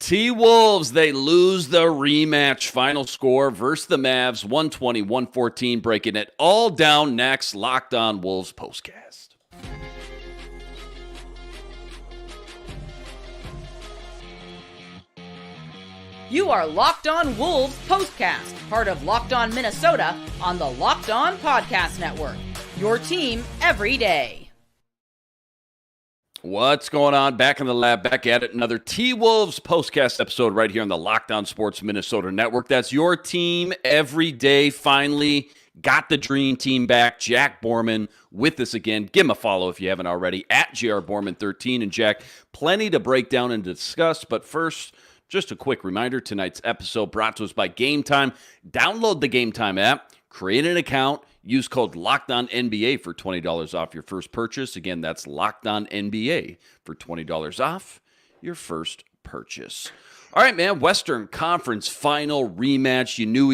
T-Wolves, they lose the rematch. Final score versus the Mavs, 120-114. Breaking it all down next. Locked On Wolves postcast. You are Locked On Wolves postcast, part of Locked On Minnesota on the Locked On Podcast Network. Your team every day. What's going on? Back in the lab, back at it. Another T-Wolves postcast episode right here on the Locked On Sports Minnesota Network. That's your team every day. Finally got the dream team back. Jack Borman with us again. Give him a follow if you haven't already, at JRBorman13. And Jack, plenty to break down and discuss. But first, just a quick reminder, tonight's episode brought to us by Game Time. Download the Game Time app, create an account, use code LOCKEDONNBA for $20 off your first purchase. Again, that's LOCKEDONNBA for $20 off your first purchase. All right, man, Western Conference Final rematch. You knew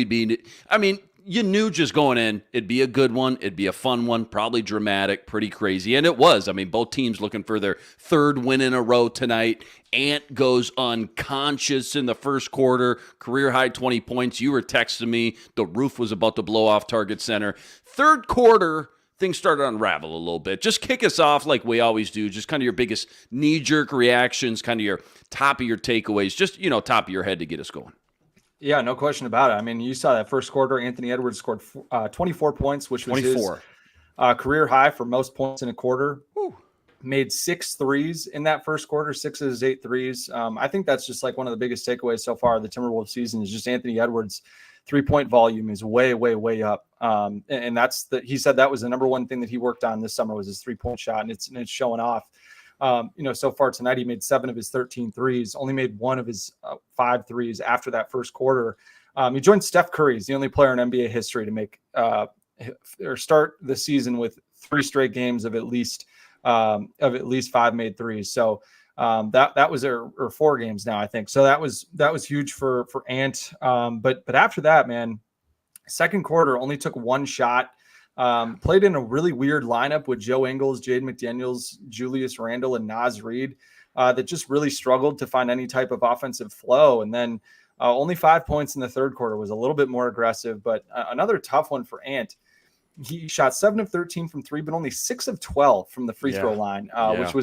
you knew just going in, it'd be a good one. It'd be a fun one, probably dramatic, pretty crazy. And it was. I mean, both teams looking for their third win in a row tonight. Ant goes unconscious in the first quarter, career high 20 points. You were texting me. The roof was about to blow off Target Center. Third quarter, things started to unravel a little bit. Just kick us off like we always do. Just kind of your biggest knee-jerk reactions, kind of your top of your takeaways, just, top of your head to get us going. Yeah, no question about it. I mean, you saw that first quarter, Anthony Edwards scored 24 points, which was 24. His career high for most points in a quarter. Whew. Made 6 threes in that first quarter, 6 of his 8 threes. I think that's just like one of the biggest takeaways so far of the Timberwolves season is just Anthony Edwards' three-point volume is way, way, way up. And he said that was the number one thing that he worked on this summer was his three-point shot, and it's showing off. So far tonight, he made 7 of his 13 threes, only made 1 of his 5 threes after that first quarter. He joined Steph Curry. He's the only player in NBA history to make or start the season with 3 straight games of at least 5 made threes. So that was or 4 games now, I think. So that was huge for Ant. But after that, man, second quarter only took 1 shot. Played in a really weird lineup with Joe Ingles, Jaden McDaniels, Julius Randle, and Naz Reid that just really struggled to find any type of offensive flow. And then only 5 points in the third quarter, was a little bit more aggressive, but another tough one for Ant. He shot 7 of 13 from 3, but only 6 of 12 from the free throw line, which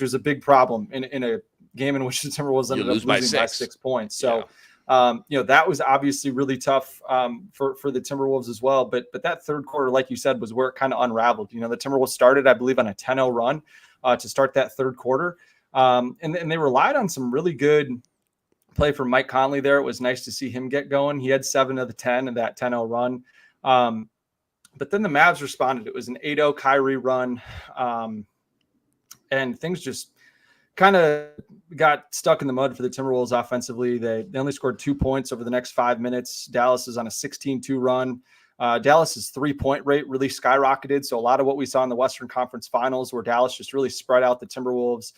was a big problem in a game in which the Timberwolves ended up losing by 6 points. So. That was obviously really tough for the Timberwolves as well. But that third quarter, like you said, was where it kind of unraveled. The Timberwolves started, I believe, on a 10-0 run to start that third quarter. And they relied on some really good play from Mike Conley there. It was nice to see him get going. He had 7 of the 10 in that 10-0 run. But then the Mavs responded. It was an 8-0 Kyrie run. And things just kind of got stuck in the mud for the Timberwolves offensively. They only scored 2 points over the next 5 minutes. Dallas is on a 16-2 run. Dallas's 3-point rate really skyrocketed. So a lot of what we saw in the Western Conference Finals, where Dallas just really spread out the Timberwolves,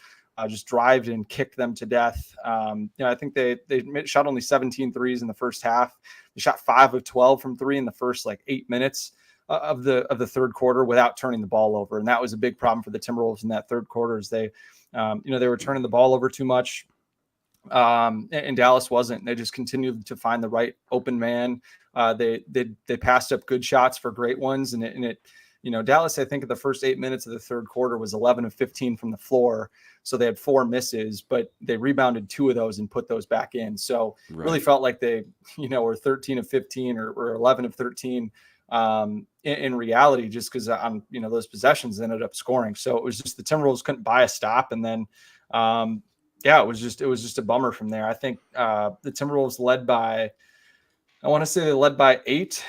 just drived and kicked them to death. I think they shot only 17 threes in the first half. They shot 5 of 12 from 3 in the first 8 minutes of the third quarter without turning the ball over. And that was a big problem for the Timberwolves in that third quarter is they were turning the ball over too much. And Dallas wasn't. They just continued to find the right open man. They passed up good shots for great ones. And Dallas, I think, in the first 8 minutes of the third quarter was 11 of 15 from the floor. So they had 4 misses, but they rebounded 2 of those and put those back in. So really felt like they, were 13 of 15 or 11 of 13 in reality, just because on, those possessions ended up scoring. So it was just the Timberwolves couldn't buy a stop. And then, it was just a bummer from there. I think the Timberwolves led by 8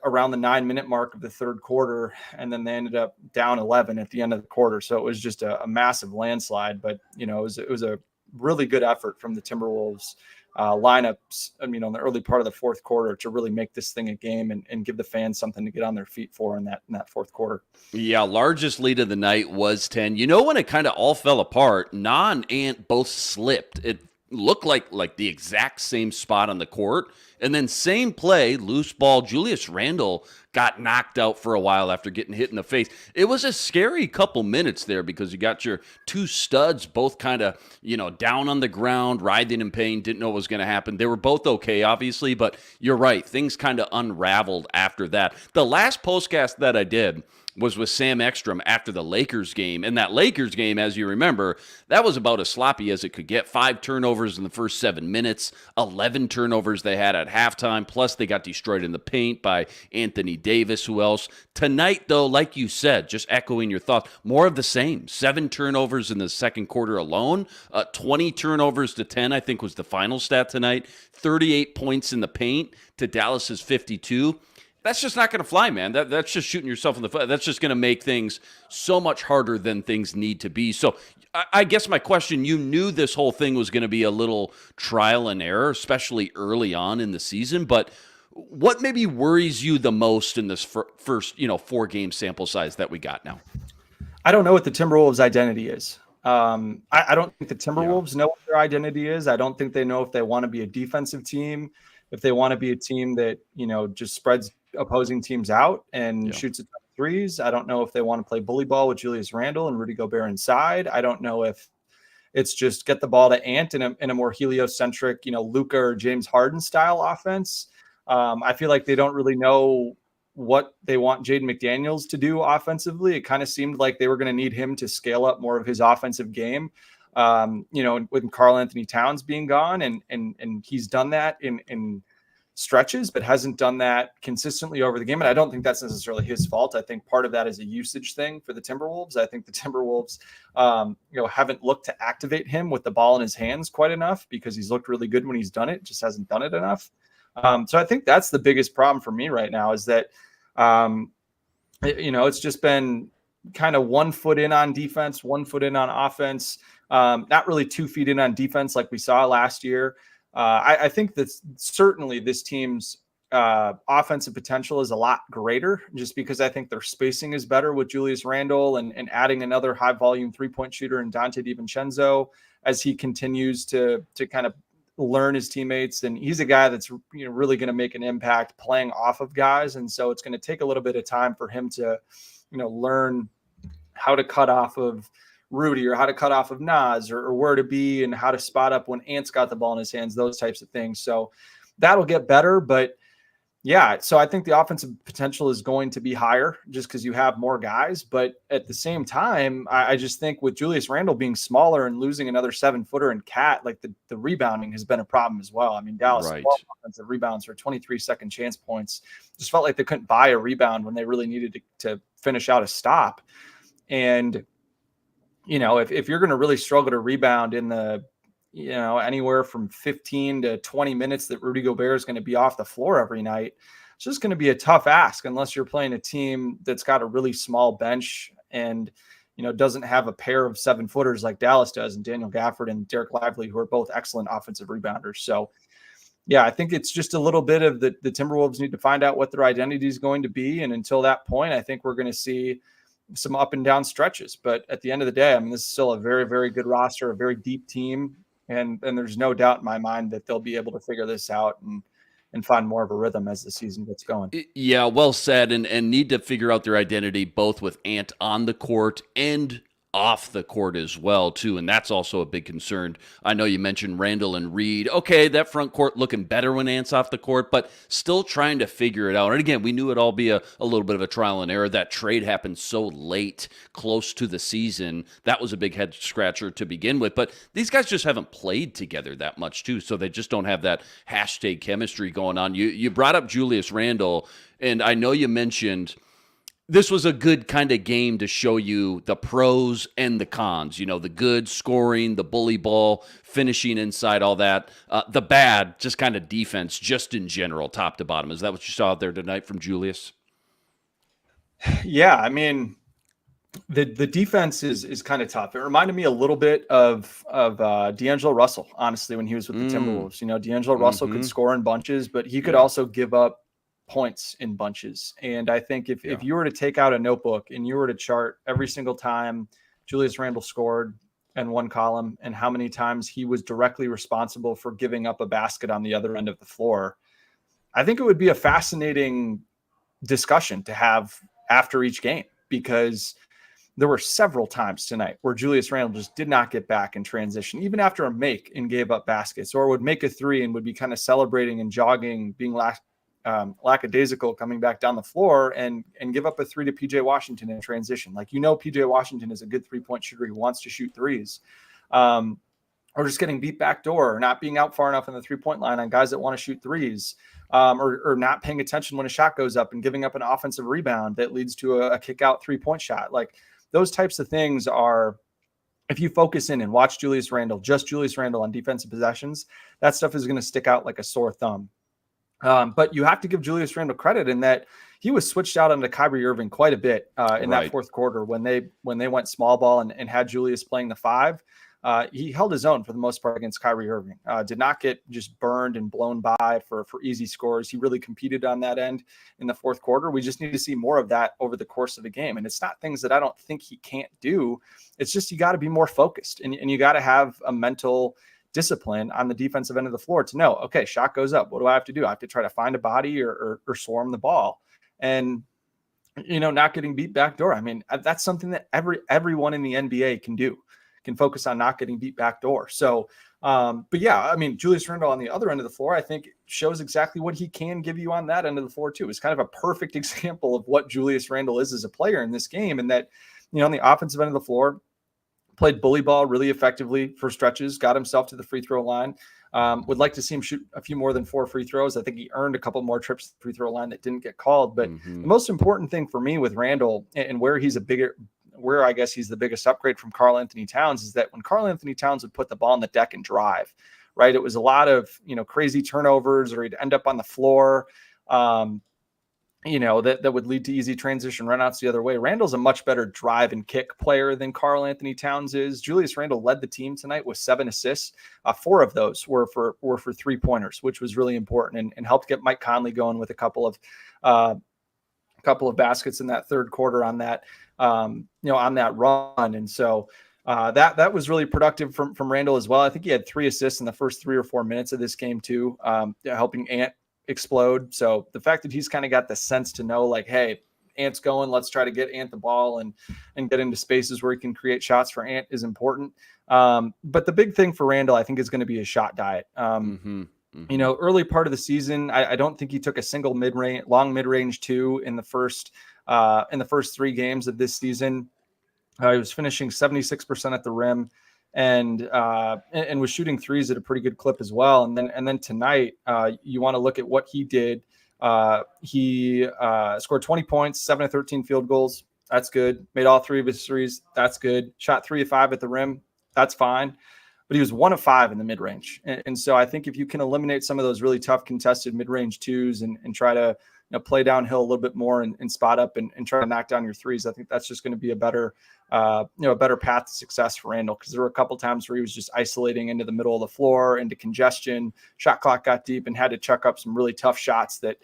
around the 9-minute mark of the third quarter. And then they ended up down 11 at the end of the quarter. So it was just a massive landslide, but it was a really good effort from the Timberwolves lineups, in the early part of the fourth quarter to really make this thing a game and give the fans something to get on their feet for in that fourth quarter. Yeah, largest lead of the night was 10. When it kind of all fell apart, Na and Ant both slipped. looked like the exact same spot on the court. And then same play, loose ball, Julius Randle got knocked out for a while after getting hit in the face. It was a scary couple minutes there because you got your two studs both kind of, down on the ground, writhing in pain, didn't know what was going to happen. They were both okay, obviously, but you're right. Things kind of unraveled after that. The last postcast that I did was with Sam Ekstrom after the Lakers game. And that Lakers game, as you remember, that was about as sloppy as it could get. 5 turnovers in the first 7 minutes, 11 turnovers they had at halftime, plus they got destroyed in the paint by Anthony Davis. Who else? Tonight, though, like you said, just echoing your thoughts, more of the same. 7 turnovers in the second quarter alone, 20 turnovers to 10, I think was the final stat tonight, 38 points in the paint to Dallas's 52. That's just not going to fly, man. That's just shooting yourself in the foot. That's just going to make things so much harder than things need to be. So I guess my question, you knew this whole thing was going to be a little trial and error, especially early on in the season. But what maybe worries you the most in this first 4-game sample size that we got now? I don't know what the Timberwolves' identity is. I don't think the Timberwolves know what their identity is. I don't think they know if they want to be a defensive team, if they want to be a team that, just spreads opposing teams out and shoots a ton of threes. I don't know if they want to play bully ball with Julius Randle and Rudy Gobert inside. I don't know if it's just get the ball to Ant in a more heliocentric, Luka or James Harden style offense. I feel like they don't really know what they want Jaden McDaniels to do offensively. It kind of seemed like they were going to need him to scale up more of his offensive game. With Karl Anthony Towns being gone, and he's done that in stretches, but hasn't done that consistently over the game. And I don't think that's necessarily his fault. I think part of that is a usage thing for the Timberwolves. I think the Timberwolves, haven't looked to activate him with the ball in his hands quite enough because he's looked really good when he's done it, just hasn't done it enough. So I think that's the biggest problem for me right now is that, it's just been kind of 1 foot in on defense, 1 foot in on offense. Not really 2 feet in on defense like we saw last year. I think that certainly this team's offensive potential is a lot greater just because I think their spacing is better with Julius Randle and adding another high volume 3-point shooter in Dante DiVincenzo as he continues to kind of learn his teammates. And he's a guy that's really going to make an impact playing off of guys. And so it's going to take a little bit of time for him to, learn how to cut off of Rudy or how to cut off of Nas or where to be and how to spot up when Ant's got the ball in his hands, those types of things. So that'll get better. But yeah, so I think the offensive potential is going to be higher just because you have more guys. But at the same time, I just think with Julius Randle being smaller and losing another 7-footer and Cat, like the rebounding has been a problem as well. I mean, Dallas offensive rebounds for 23 second chance points. Just felt like they couldn't buy a rebound when they really needed to finish out a stop. And if you're going to really struggle to rebound in the, anywhere from 15 to 20 minutes that Rudy Gobert is going to be off the floor every night, it's just going to be a tough ask unless you're playing a team that's got a really small bench and, doesn't have a pair of 7-footers like Dallas does and Daniel Gafford and Derek Lively, who are both excellent offensive rebounders. So, yeah, I think it's just a little bit of the Timberwolves need to find out what their identity is going to be. And until that point, I think we're going to see some up and down stretches, but at the end of the day, I mean, this is still a very, very good roster, a very deep team. And there's no doubt in my mind that they'll be able to figure this out and find more of a rhythm as the season gets going. Yeah, well said. And need to figure out their identity both with Ant on the court and off the court as well, too, and that's also a big concern. I know you mentioned Randle and Reed. Okay, that front court looking better when Ant's off the court, but still trying to figure it out. And again, we knew it'd all be a little bit of a trial and error. That trade happened so late, close to the season. That was a big head scratcher to begin with, but these guys just haven't played together that much, too, so they just don't have that hashtag chemistry going on. You brought up Julius Randle, and I know you mentioned this was a good kind of game to show you the pros and the cons, the good scoring, the bully ball, finishing inside, all that. The bad, just kind of defense, just in general, top to bottom. Is that what you saw out there tonight from Julius? Yeah, I mean, the defense is kind of tough. It reminded me a little bit of D'Angelo Russell, honestly, when he was with the Timberwolves. D'Angelo Russell could score in bunches, but he could also give up points in bunches. And I think if you were to take out a notebook and you were to chart every single time Julius Randle scored, and one column, and how many times he was directly responsible for giving up a basket on the other end of the floor, I think it would be a fascinating discussion to have after each game, because there were several times tonight where Julius Randle just did not get back in transition, even after a make, and gave up baskets, or would make a three and would be kind of celebrating and jogging, being lackadaisical coming back down the floor, and give up a three to PJ Washington in transition. Like, PJ Washington is a good 3-point shooter. He wants to shoot threes. Or just getting beat back door, or not being out far enough in the 3-point line on guys that want to shoot threes, or not paying attention when a shot goes up and giving up an offensive rebound that leads to a kick out 3-point shot. Like, those types of things are, if you focus in and watch Julius Randle on defensive possessions, that stuff is going to stick out like a sore thumb. But you have to give Julius Randle credit in that he was switched out onto Kyrie Irving quite a bit in that fourth quarter when they went small ball and had Julius playing the 5. He held his own for the most part against Kyrie Irving. Did not get just burned and blown by for easy scores. He really competed on that end in the fourth quarter. We just need to see more of that over the course of the game. And it's not things that I don't think he can't do. It's just you got to be more focused, and you got to have a mental discipline on the defensive end of the floor to know, okay, shot goes up. What do I have to do? I have to try to find a body or swarm the ball. And not getting beat backdoor. I mean, that's something that everyone in the NBA can focus on not getting beat backdoor. So, but yeah, I mean, Julius Randle on the other end of the floor, I think shows exactly what he can give you on that end of the floor too. It's kind of a perfect example of what Julius Randle is as a player in this game. And that, on the offensive end of the floor, played bully ball really effectively for stretches, got himself to the free throw line. Would like to see him shoot a few more than 4 free throws. I think he earned a couple more trips to the free throw line that didn't get called. But the most important thing for me with Randle, and where I guess he's the biggest upgrade from Karl Anthony Towns, is that when Karl Anthony Towns would put the ball on the deck and drive, right, it was a lot of, crazy turnovers, or he'd end up on the floor, that would lead to easy transition runouts the other way. Randle's a much better drive and kick player than Karl Anthony Towns is. Julius Randle led the team tonight with 7 assists. 4 of those were for 3-pointers, which was really important, and helped get Mike Conley going with a couple of baskets in that third quarter on that, on that run. And so that was really productive from Randle as well. I think he had 3 assists in the first 3 or 4 minutes of this game too, helping Ant explode. So the fact that he's kind of got the sense to know, like, hey, Ant's going, let's try to get Ant the ball and get into spaces where he can create shots for Ant is important. But the big thing for Randle, I think, is going to be his shot diet. Early part of the season, I don't think he took a single long mid-range 2 in the first 3 games of this season. He was finishing 76% at the rim, and was shooting threes at a pretty good clip as well. And then tonight, you want to look at what he did. He scored 20 points, 7 of 13 field goals. That's good. Made all 3 of his threes. That's good. Shot 3 of 5 at the rim. That's fine. But he was 1 of 5 in the mid-range. And so I think if you can eliminate some of those really tough contested mid-range 2s and try to play downhill a little bit more and spot up and try to knock down your threes, I think that's just going to be a better path to success for Randle, because there were a couple times where he was just isolating into the middle of the floor, into congestion, shot clock got deep, and had to chuck up some really tough shots that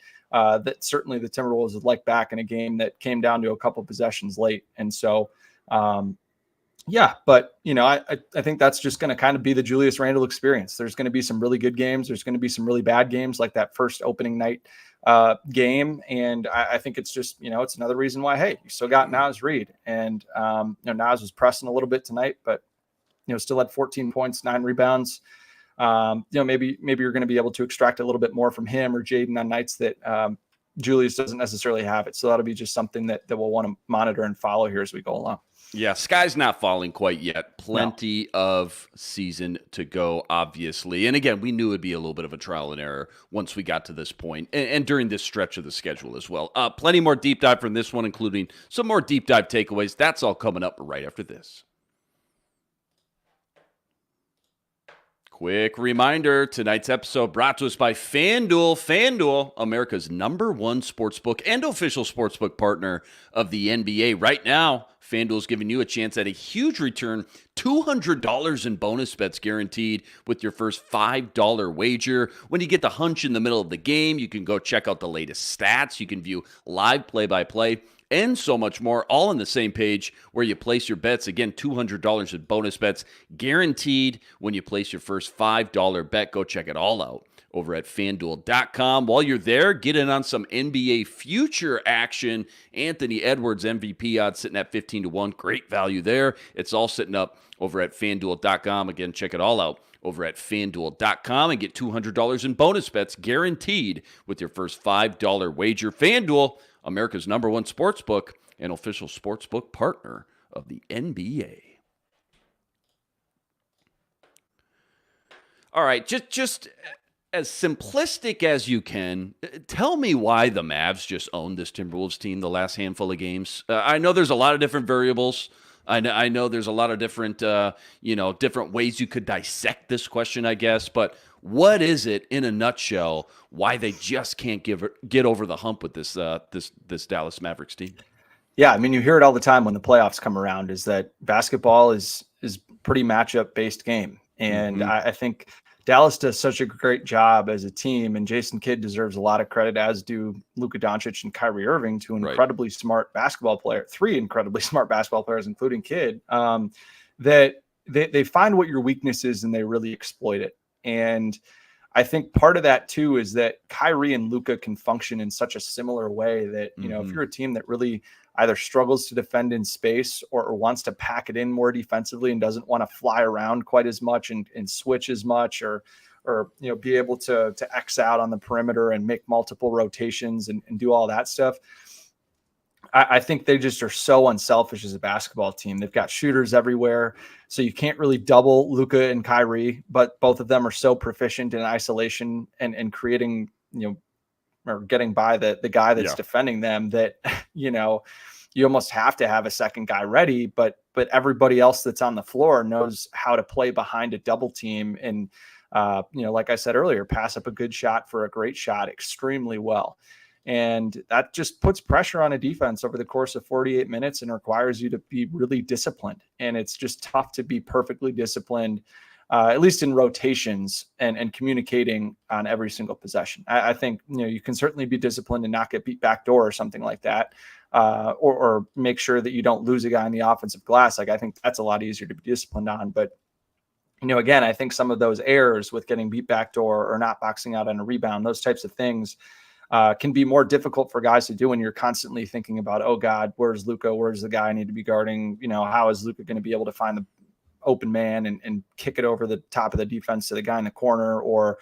certainly the Timberwolves would like back in a game that came down to a couple possessions late. And so, but I think that's just going to kind of be the Julius Randle experience. There's going to be some really good games. There's going to be some really bad games, like that first opening night game. And I think it's just, it's another reason why, hey, you still got Naz Reid, and Naz was pressing a little bit tonight, but still had 14 points, 9 rebounds. Maybe you're going to be able to extract a little bit more from him or Jaden on nights that Julius doesn't necessarily have it. So that'll be just something that we'll want to monitor and follow here as we go along. Yeah, sky's not falling quite yet. Plenty of season to go, obviously. And again, we knew it'd be a little bit of a trial and error once we got to this point, and during this stretch of the schedule as well. Plenty more deep dive from this one, including some more deep dive takeaways. That's all coming up right after this. Quick reminder, tonight's episode brought to us by FanDuel. FanDuel, America's #1 sportsbook and official sportsbook partner of the NBA. Right now, FanDuel is giving you a chance at a huge return, $200 in bonus bets guaranteed with your first $5 wager. When you get the hunch in the middle of the game, you can go check out the latest stats. You can view live play-by-play and so much more, all on the same page where you place your bets. Again, $200 in bonus bets guaranteed when you place your first $5 bet. Go check it all out over at FanDuel.com. While you're there, get in on some NBA future action. Anthony Edwards MVP odds sitting at 15-1. Great value there. It's all sitting up over at FanDuel.com. Again, check it all out over at FanDuel.com and get $200 in bonus bets guaranteed with your first $5 wager. FanDuel, America's #1 sportsbook and official sportsbook partner of the NBA. All right, just as simplistic as you can, tell me why the Mavs just owned this Timberwolves team the last handful of games. I know there's a lot of different variables. I know there's a lot of different, different ways you could dissect this question, I guess. But what is it, in a nutshell, why they just can't get over the hump with this Dallas Mavericks team? Yeah, I mean, you hear it all the time when the playoffs come around, is that basketball is pretty matchup-based game. And I think Dallas does such a great job as a team, and Jason Kidd deserves a lot of credit, as do Luka Doncic and Kyrie Irving, three incredibly smart basketball players, including Kidd, that they find what your weakness is and they really exploit it. And I think part of that too is that Kyrie and Luka can function in such a similar way that, if you're a team that really either struggles to defend in space or wants to pack it in more defensively and doesn't want to fly around quite as much and switch as much, or be able to X out on the perimeter and make multiple rotations and do all that stuff. I think they just are so unselfish as a basketball team. They've got shooters everywhere, so you can't really double Luka and Kyrie, but both of them are so proficient in isolation and creating, or getting by the guy that's defending them, that, you almost have to have a second guy ready, but everybody else that's on the floor knows how to play behind a double team. And, like I said earlier, pass up a good shot for a great shot extremely well. And that just puts pressure on a defense over the course of 48 minutes and requires you to be really disciplined. And it's just tough to be perfectly disciplined, at least in rotations and communicating on every single possession. I think, you can certainly be disciplined and not get beat backdoor or something like that, or make sure that you don't lose a guy in the offensive glass. Like, I think that's a lot easier to be disciplined on. But, again, I think some of those errors with getting beat backdoor or not boxing out on a rebound, those types of things, can be more difficult for guys to do when you're constantly thinking about, oh God, where's Luka? Where's the guy I need to be guarding? How is Luka going to be able to find the open man and kick it over the top of the defense to the guy in the corner, or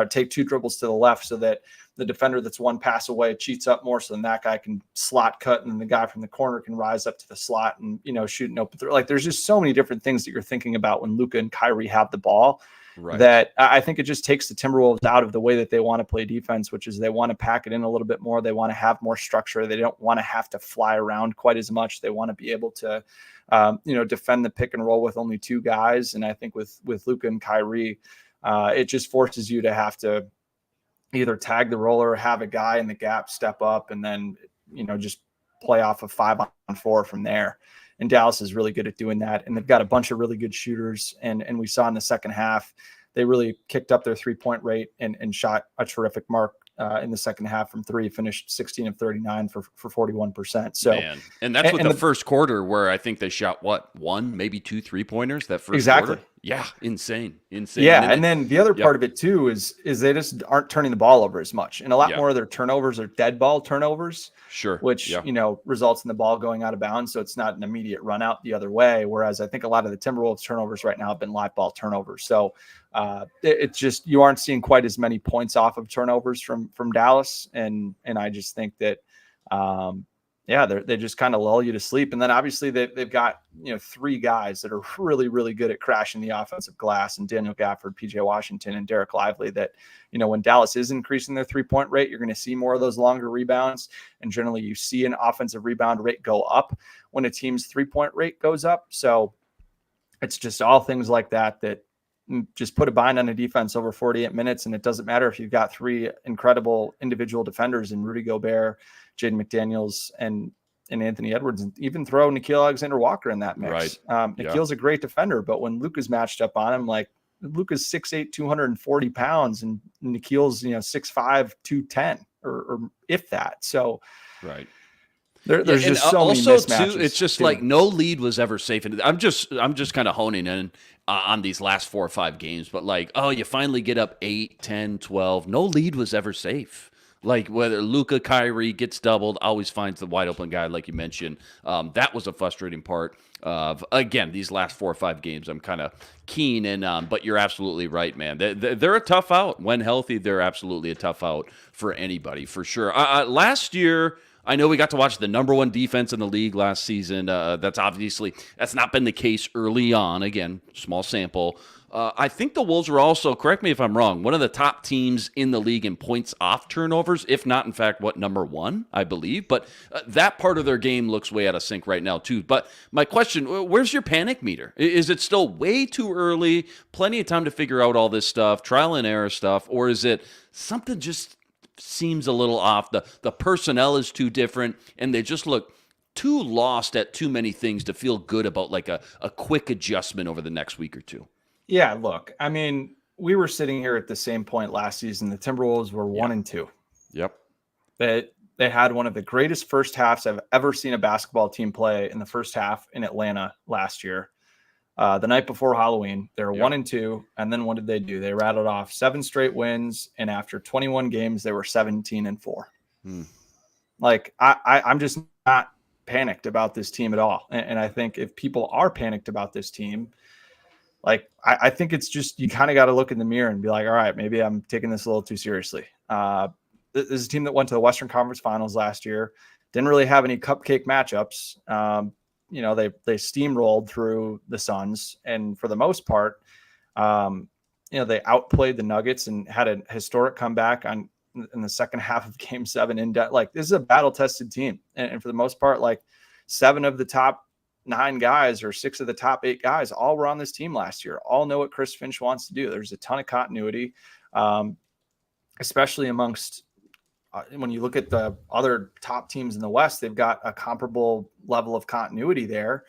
take two dribbles to the left so that the defender that's one pass away cheats up more, so then that guy can slot cut and then the guy from the corner can rise up to the slot and, shoot an open throw. Like, there's just so many different things that you're thinking about when Luka and Kyrie have the ball. Right. That I think it just takes the Timberwolves out of the way that they want to play defense, which is they want to pack it in a little bit more. They want to have more structure. They don't want to have to fly around quite as much. They want to be able to, defend the pick and roll with only two guys. And I think with Luka and Kyrie, it just forces you to have to either tag the roller or have a guy in the gap step up and then, just play off of 5-on-4 from there. And Dallas is really good at doing that. And they've got a bunch of really good shooters. And we saw in the second half, they really kicked up their 3-point rate and shot a terrific mark in the second half from three, finished 16 of 39 for 41%. So, and that's with the first quarter, where I think they shot one, maybe 2 3-pointers that first quarter. Yeah. Insane. Yeah. And then the other part of it too is they just aren't turning the ball over as much. And a lot more of their turnovers are dead ball turnovers. Sure. Which, results in the ball going out of bounds. So it's not an immediate run out the other way. Whereas I think a lot of the Timberwolves turnovers right now have been live ball turnovers. So it's just, you aren't seeing quite as many points off of turnovers from Dallas. And I just think that, they just kind of lull you to sleep. And then obviously they've got, 3 guys that are really, really good at crashing the offensive glass, and Daniel Gafford, PJ Washington, and Derek Lively, that, when Dallas is increasing their 3-point rate, you're going to see more of those longer rebounds. And generally you see an offensive rebound rate go up when a team's 3-point rate goes up. So it's just all things like that just put a bind on a defense over 48 minutes. And it doesn't matter if you've got 3 incredible individual defenders in Rudy Gobert, Jaden McDaniels, and Anthony Edwards, and even throw Nickeil Alexander-Walker in that mix. Right. Nickeil's a great defender, but when Luka's matched up on him, like, Luka's 6'8", 240 pounds, and Nickeil's, 6'5", 210, or if that. So, right. There's just so many also mismatches. too, it's just like no lead was ever safe. And I'm just kind of honing in on these last 4 or 5 games. But like, oh, you finally get up 8, 10, 12. No lead was ever safe. Like whether Luka, Kyrie gets doubled, always finds the wide open guy, like you mentioned. That was a frustrating part of, again, these last 4 or 5 games. I'm kind of keen in on, but you're absolutely right, man. They're a tough out. When healthy, they're absolutely a tough out for anybody, for sure. Last year, I know we got to watch the number 1 defense in the league last season. That's not been the case early on. Again, small sample. I think the Wolves were also, correct me if I'm wrong, one of the top teams in the league in points off turnovers, if not, in fact, number 1, I believe. But that part of their game looks way out of sync right now, too. But my question, where's your panic meter? Is it still way too early, plenty of time to figure out all this stuff, trial and error stuff, or is it something just seems a little off? The personnel is too different, and they just look too lost at too many things to feel good about like a quick adjustment over the next week or two. Yeah, look, I mean, we were sitting here at the same point last season. The Timberwolves were 1-2. Yep. They had one of the greatest first halves I've ever seen a basketball team play in the first half in Atlanta last year. The night before Halloween, they were 1-2. And then what did they do? They rattled off 7 straight wins. And after 21 games, they were 17-4. Like, I'm just not panicked about this team at all. And I think if people are panicked about this team, like, I think it's just, you kind of got to look in the mirror and be like, all right, maybe I'm taking this a little too seriously. This is a team that went to the Western Conference Finals last year. Didn't really have any cupcake matchups. They steamrolled through the Suns. And for the most part, they outplayed the Nuggets and had a historic comeback in the second half of Game 7. Like, this is a battle-tested team. And for the most part, like 7 of the top 9 guys or 6 of the top 8 guys all were on this team last year, all know what Chris Finch wants to do. There's a ton of continuity, especially amongst when you look at the other top teams in the West. They've got a comparable level of continuity there.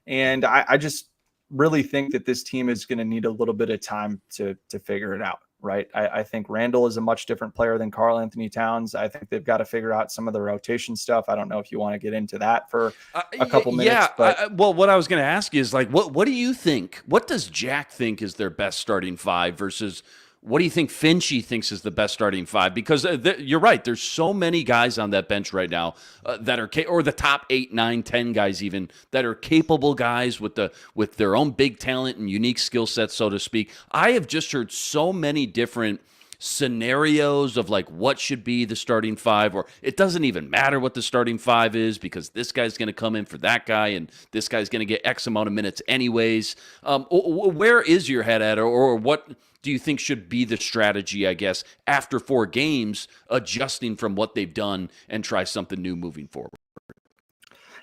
And I just really think that this team is going to need a little bit of time to figure it out. Right. I think Randall is a much different player than Karl Anthony Towns. I think they've got to figure out some of the rotation stuff. I don't know if you want to get into that for a couple minutes. Yeah. But well, what I was going to ask you is like, what do you think? What does Jack think is their best starting 5 versus what do you think Finchy thinks is the best starting 5? Because you're right. There's so many guys on that bench right now that are, or the top 8, 9, 10 guys even, that are capable guys with their own big talent and unique skill sets, so to speak. I have just heard so many different scenarios of like what should be the starting 5, or it doesn't even matter what the starting 5 is because this guy's going to come in for that guy and this guy's going to get X amount of minutes anyways. Where is your head at, or what do you think should be the strategy, I guess, after 4 games, adjusting from what they've done and try something new moving forward?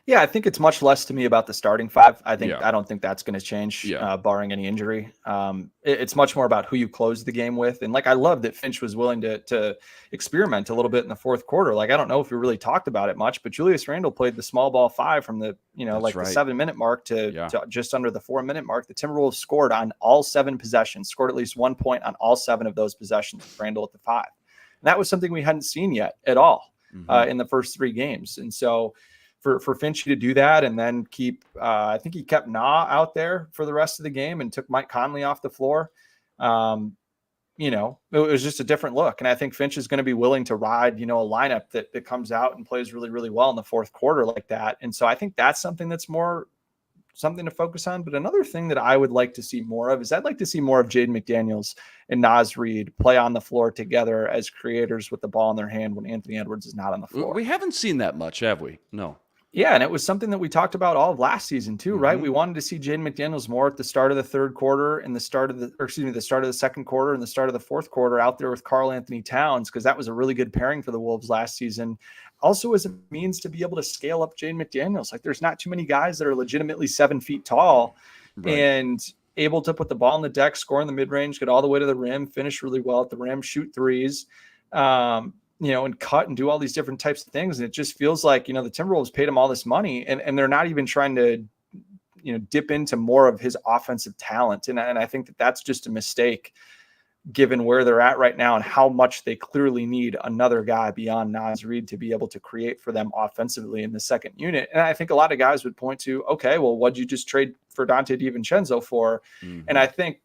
Yeah, I think it's much less to me about the starting 5. I don't think that's going to change, barring any injury. It's much more about who you close the game with. And like, I love that Finch was willing to experiment a little bit in the fourth quarter. Like, I don't know if we really talked about it much, but Julius Randle played the small ball 5 from the, the 7-minute mark to just under the 4-minute mark. The Timberwolves scored on all 7 possessions, scored at least 1 point on all 7 of those possessions with Randle at the 5. And that was something we hadn't seen yet at all in the first 3 games. And so for Finchy to do that and then keep, I think he kept Na out there for the rest of the game and took Mike Conley off the floor. It was just a different look. And I think Finch is going to be willing to ride, a lineup that comes out and plays really, really well in the fourth quarter like that. And so I think that's something that's more something to focus on. But another thing that I would like to see more of is I'd like to see more of Jaden McDaniels and Naz Reid play on the floor together as creators with the ball in their hand when Anthony Edwards is not on the floor. We haven't seen that much, have we? No. Yeah, and it was something that we talked about all of last season too, right? We wanted to see Jaden McDaniels more at the start of the third quarter and the start of the second quarter and the start of the fourth quarter out there with Karl Anthony Towns, because that was a really good pairing for the Wolves last season. Also as a means to be able to scale up Jaden McDaniels. Like, there's not too many guys that are legitimately 7 feet tall and able to put the ball on the deck, score in the mid-range, get all the way to the rim, finish really well at the rim, shoot threes, and cut and do all these different types of things. And it just feels like, the Timberwolves paid him all this money and they're not even trying to, dip into more of his offensive talent. And I think that that's just a mistake given where they're at right now and how much they clearly need another guy beyond Naz Reid to be able to create for them offensively in the second unit. And I think a lot of guys would point to, okay, well, what'd you just trade for Dante DiVincenzo for? Mm-hmm. And I think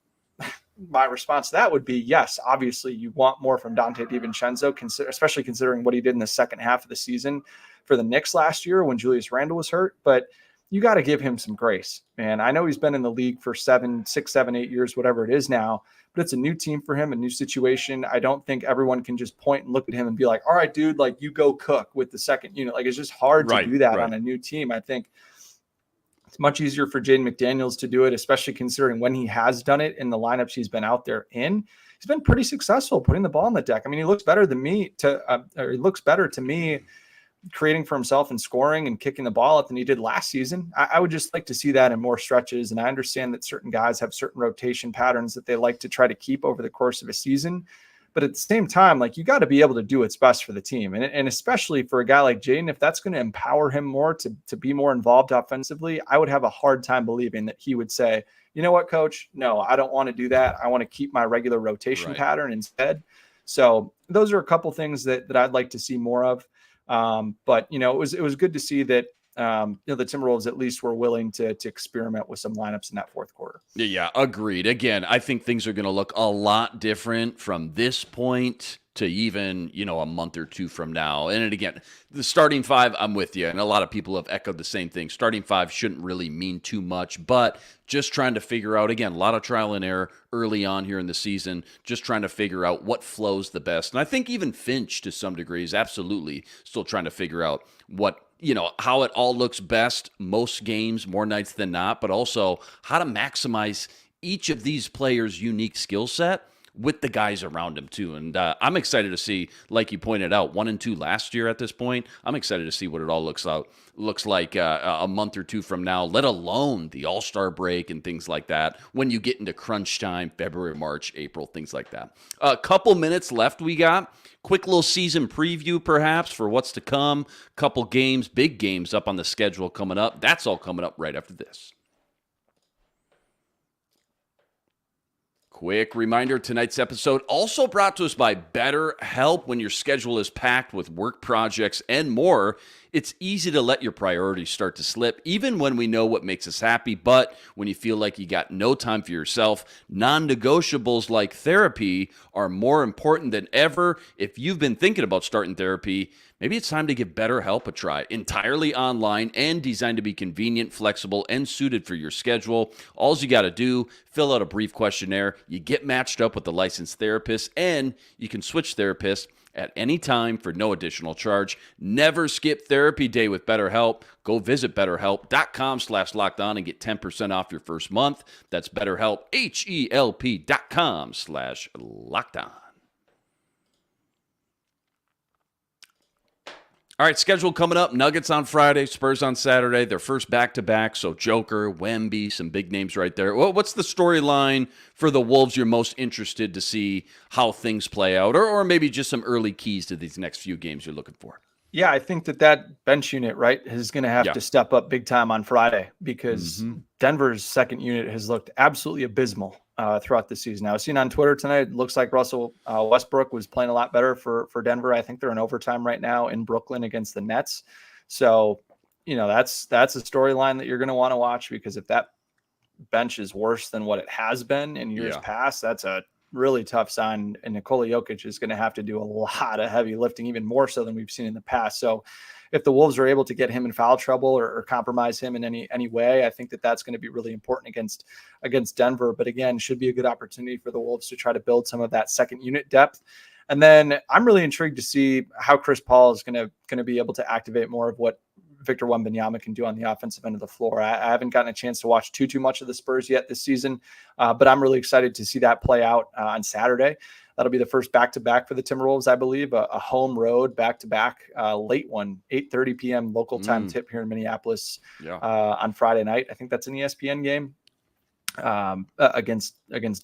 my response to that would be, yes, obviously you want more from Dante DiVincenzo, especially considering what he did in the second half of the season for the Knicks last year when Julius Randle was hurt. But you got to give him some grace, man. I know he's been in the league for 6, 7, 8 years, whatever it is now, but it's a new team for him, a new situation. I don't think everyone can just point and look at him and be like, all right, dude, like you go cook with the second unit. Like it's just hard to do that on a new team. I think it's much easier for Jaden McDaniels to do it, especially considering when he has done it in the lineups he's been out there in. He's been pretty successful putting the ball on the deck. I mean, he looks better than me he looks better to me creating for himself and scoring and kicking the ball up than he did last season. I would just like to see that in more stretches. And I understand that certain guys have certain rotation patterns that they like to try to keep over the course of a season. But at the same time, like you got to be able to do what's best for the team. And especially for a guy like Jaden, if that's going to empower him more to be more involved offensively, I would have a hard time believing that he would say, you know what, coach, no, I don't want to do that. I want to keep my regular rotation pattern instead. So those are a couple things that I'd like to see more of. But it was good to see that the Timberwolves at least were willing to experiment with some lineups in that fourth quarter. Yeah, agreed. Again, I think things are going to look a lot different from this point to even, a month or two from now. And again, the starting five, I'm with you. And a lot of people have echoed the same thing. Starting five shouldn't really mean too much, but just trying to figure out, again, a lot of trial and error early on here in the season, just trying to figure out what flows the best. And I think even Finch, to some degree, is absolutely still trying to figure out how it all looks best most games, more nights than not, but also how to maximize each of these players' unique skill set with the guys around him too. And I'm excited to see, like you pointed out, 1 and 2 last year at this point. I'm excited to see what it all looks like a month or two from now, let alone the All-Star break and things like that. When you get into crunch time, February, March, April, things like that. A couple minutes left we got. Quick little season preview perhaps for what's to come. Couple games, big games up on the schedule coming up. That's all coming up right after this. Quick reminder, tonight's episode also brought to us by BetterHelp. When your schedule is packed with work projects and more, it's easy to let your priorities start to slip, even when we know what makes us happy. But when you feel like you got no time for yourself, non-negotiables like therapy are more important than ever. If you've been thinking about starting therapy, maybe it's time to give BetterHelp a try. Entirely online and designed to be convenient, flexible, and suited for your schedule. All you got to do, fill out a brief questionnaire. You get matched up with a licensed therapist, and you can switch therapists at any time for no additional charge. Never skip therapy day with BetterHelp. Go visit BetterHelp.com/lockedon and get 10% off your first month. That's BetterHelp, HELP.com/lockedon. All right, schedule coming up. Nuggets on Friday, Spurs on Saturday. Their first back-to-back, so Joker, Wemby, some big names right there. Well, what's the storyline for the Wolves you're most interested to see how things play out? Or maybe just some early keys to these next few games you're looking for? Yeah, I think that bench unit, right, is going to have to step up big time on Friday because Denver's second unit has looked absolutely abysmal throughout the season. I was seeing on Twitter tonight, it looks like Russell Westbrook was playing a lot better for Denver. I think they're in overtime right now in Brooklyn against the Nets. So, that's a storyline that you're going to want to watch, because if that bench is worse than what it has been in years past, that's a really tough sign. And Nikola Jokic is going to have to do a lot of heavy lifting, even more so than we've seen in the past. So if the Wolves are able to get him in foul trouble or compromise him in any way, I think that's going to be really important against Denver. But again, should be a good opportunity for the Wolves to try to build some of that second unit depth. And then I'm really intrigued to see how Chris Paul is going to be able to activate more of what Victor Wembanyama can do on the offensive end of the floor. I haven't gotten a chance to watch too much of the Spurs yet this season, but I'm really excited to see that play out on Saturday. That'll be the first back-to-back for the Timberwolves, I believe, a home road back-to-back, late one, 8:30 p.m. local time tip here in Minneapolis on Friday night. I think that's an ESPN game against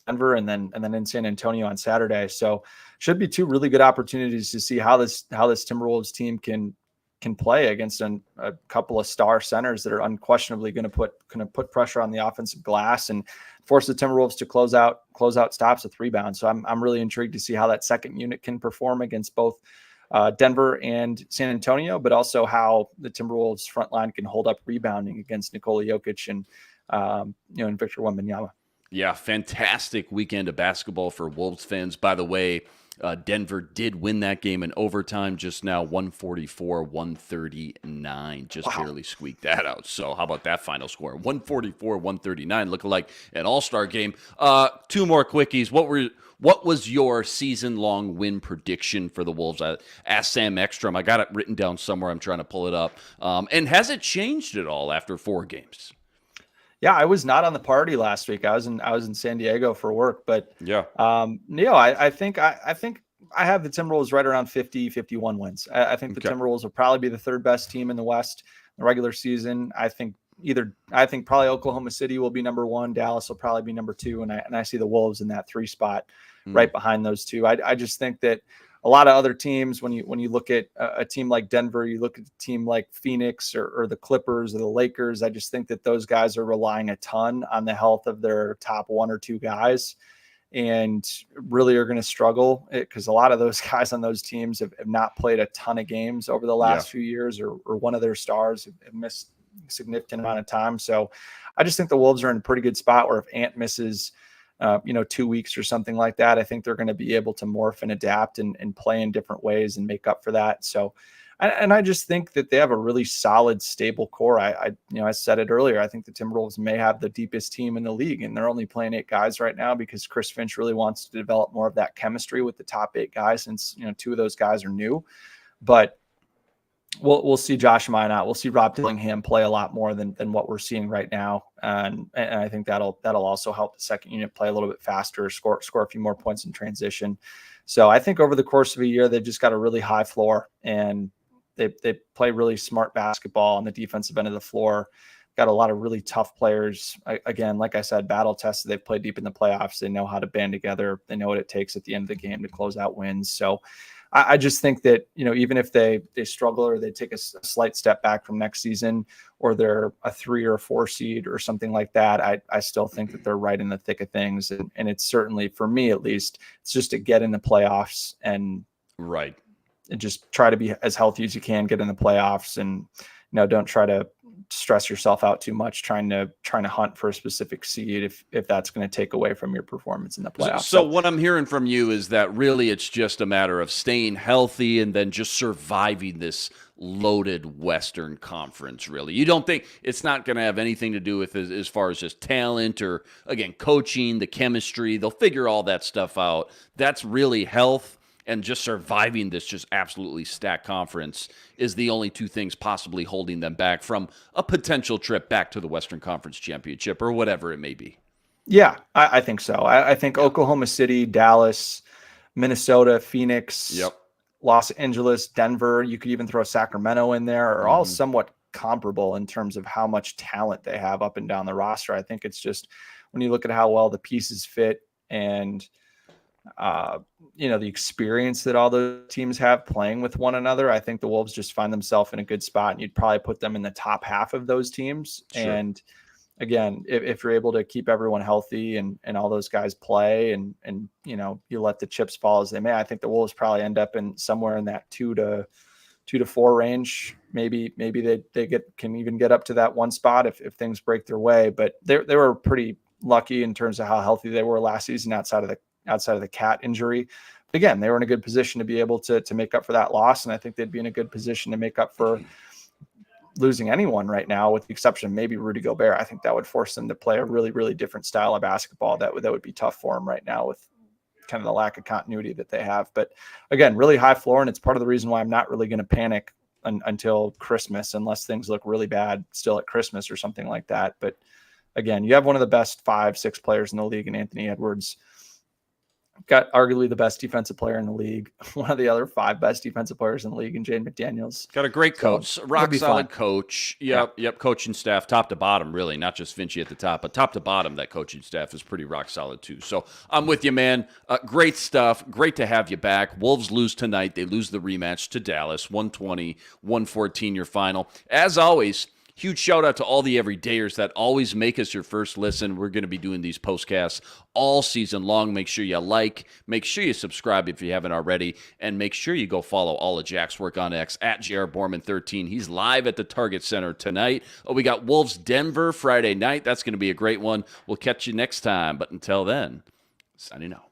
Denver, and then in San Antonio on Saturday. So should be two really good opportunities to see how this Timberwolves team can can play against a couple of star centers that are unquestionably going to put pressure on the offensive glass and force the Timberwolves to close out stops with rebounds. So I'm really intrigued to see how that second unit can perform against both Denver and San Antonio, but also how the Timberwolves front line can hold up rebounding against Nikola Jokic and and Victor Wembanyama. Yeah, fantastic weekend of basketball for Wolves fans. By the way, Denver did win that game in overtime just now, 144-139. Just barely squeaked that out. So how about that final score? 144-139, looking like an all-star game. Two more quickies. What was your season-long win prediction for the Wolves? I asked Sam Ekstrom. I got it written down somewhere. I'm trying to pull it up. And has it changed at all after 4 games? Yeah, I was not on the party last week. I was in San Diego for work, but yeah, I think I have the Timberwolves right around 50-51 wins. I think the Timberwolves will probably be the third best team in the West in the regular season. I think probably Oklahoma City will be number 1. Dallas will probably be number 2, and I see the Wolves in that 3 spot right behind those two. I just think that a lot of other teams, when you look at a team like Denver, you look at a team like Phoenix or the Clippers or the Lakers, I just think that those guys are relying a ton on the health of their top 1 or 2 guys and really are going to struggle because a lot of those guys on those teams have not played a ton of games over the last few years, or one of their stars have missed a significant amount of time. So I just think the Wolves are in a pretty good spot where if Ant misses 2 weeks or something like that, I think they're going to be able to morph and adapt and play in different ways and make up for that. So, and I just think that they have a really solid, stable core. I said it earlier, I think the Timberwolves may have the deepest team in the league, and they're only playing 8 guys right now because Chris Finch really wants to develop more of that chemistry with the top 8 guys, since 2 of those guys are new. But we'll see Josh Minott. We'll see Rob Dillingham play a lot more than what we're seeing right now. And I think that'll also help the second unit play a little bit faster, score a few more points in transition. So I think over the course of a year, they've just got a really high floor, and they play really smart basketball on the defensive end of the floor. Got a lot of really tough players. Again, like I said, battle tested. They've played deep in the playoffs. They know how to band together. They know what it takes at the end of the game to close out wins. So I just think that, even if they struggle or they take a slight step back from next season, or they're a 3 or a 4 seed or something like that, I still think that they're right in the thick of things. And it's certainly, for me at least, it's just to get in the playoffs and just try to be as healthy as you can, get in the playoffs, and don't try to stress yourself out too much trying to hunt for a specific seed if that's going to take away from your performance in the playoffs. So what I'm hearing from you is that really it's just a matter of staying healthy and then just surviving this loaded Western Conference, really. You don't think it's not going to have anything to do with as far as just talent or, again, coaching, the chemistry. They'll figure all that stuff out. That's really health. And just surviving this just absolutely stacked conference is the only 2 things possibly holding them back from a potential trip back to the Western Conference Championship or whatever it may be. Yeah, I think so. I think Oklahoma City, Dallas, Minnesota, Phoenix, Los Angeles, Denver, you could even throw Sacramento in there, are all somewhat comparable in terms of how much talent they have up and down the roster. I think it's just when you look at how well the pieces fit and the experience that all the teams have playing with one another, I think the Wolves just find themselves in a good spot, and you'd probably put them in the top half of those teams. Sure. And again, if you're able to keep everyone healthy and all those guys play and you let the chips fall as they may, I think the Wolves probably end up in somewhere in that 2 to 4 range. Maybe they can even get up to that 1 spot if things break their way. But they were pretty lucky in terms of how healthy they were last season outside of the cat injury. But again, they were in a good position to be able to make up for that loss. And I think they'd be in a good position to make up for losing anyone right now, with the exception of maybe Rudy Gobert. I think that would force them to play a really, really different style of basketball. That would be tough for them right now with kind of the lack of continuity that they have. But again, really high floor. And it's part of the reason why I'm not really going to panic until Christmas, unless things look really bad still at Christmas or something like that. But again, you have one of the best 5-6 players in the league in Anthony Edwards. Got arguably the best defensive player in the league. One of the other 5 best defensive players in the league, in Jaden McDaniels. Got a great coach, So, rock solid fun. coach. Yep, coaching staff, top to bottom, really, not just Vinci at the top, but top to bottom, that coaching staff is pretty rock solid too. So I'm with you, man. Great stuff. Great to have you back. Wolves lose tonight. They lose the rematch to Dallas, 120-114 your final. As always, huge shout out to all the everydayers that always make us your first listen. We're going to be doing these postcasts all season long. Make sure you like, make sure you subscribe if you haven't already, and make sure you go follow all of Jack's work on X at JRBorman13. He's live at the Target Center tonight. We got Wolves Denver Friday night. That's going to be a great one. We'll catch you next time. But until then, signing out.